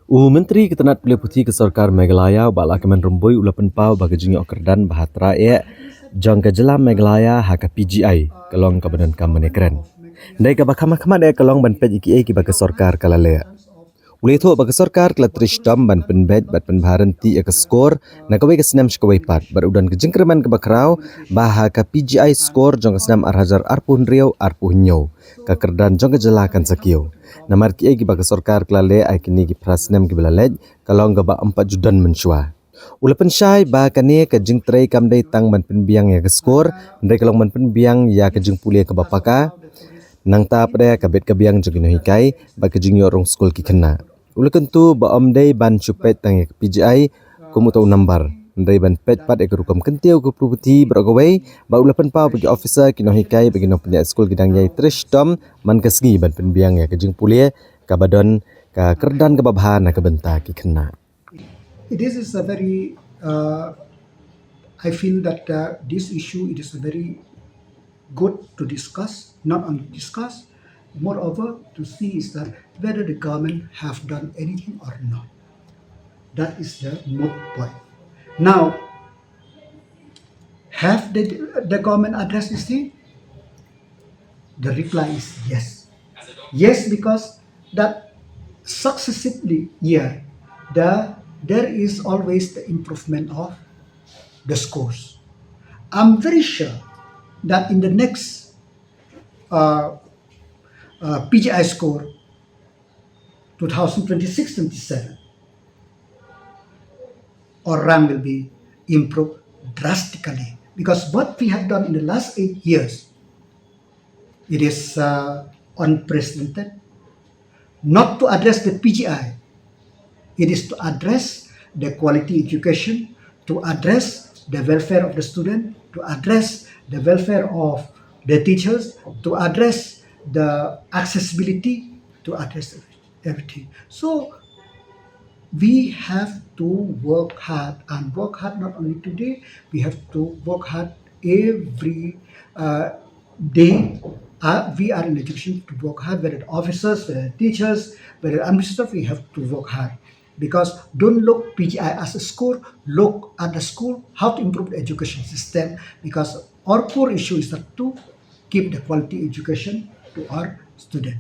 Menteri Ketenat Belia Putih ke Sarkar Meghalaya ba Lahkmen Rymbui ulapan pau bagi jingi okerdan bahatra jang ke jelam Meghalaya haka PGI kelong ke badan kamanekren. Dai ka bakama-kama dai kelong ban pej iki ki bagi Sarkar kalalea. Uli itu bagi Sarkar kala trishdom ban penbej bat penbaharanti ke skor na kawai ke Snem shkawai pat barudan ke jengkreman ke bakrau bah ka PGI skor jang ke Snem arhajar arpuh riau arpuh nyau ka kerdan jang ke jelakan sakiu. Namar ki egi bagi Sarkar kelale ai kini ki prasnem ki belalej kalong ke ba 4 judan mensyua. Ula pensyai ba kani ke jing trai kam dai tang ban penbiang ya ke skor ndai kalong ban penbiang ya ke jing pulia ke bapaka nang ta pada kabet kabiang jeng hikai ba ke jing yorong skol ki kena. Ula kentu ba om dai ban chupet tang ya ke PGI kumu tau nambar ndai ban pet pat ek rukam kentiu ke property beragawai ba ula pen pau bagi officer ki no hikai bagi no penyak skol gidang yai trishdom man ke segi ban penbiang ya ke jing pulia ka badon ka kerdan ke babhan ke benta ki kena. This is a very, I feel that this issue it is very good to discuss, not only discuss, moreover to see is that whether the government have done anything or not. That is the moot point. Now, have the government addressed this thing? The reply is yes. Yes, because that successively year, there is always the improvement of the scores. I'm very sure that in the next PGI score 2026-27, our rank will be improved drastically because what we have done in the last 8 years, it is unprecedented. Not to address the PGI, it is to address the quality education, to address the welfare of the student, to address the welfare of the teachers, to address the accessibility, to address everything. So we have to work hard and work hard not only today, we have to work hard every day. We are in education to work hard, whether officers, whether teachers, whether administrators, we have to work hard. Because don't look PGI as a score, look at the school, how to improve the education system. Because our core issue is that to keep the quality education to our students.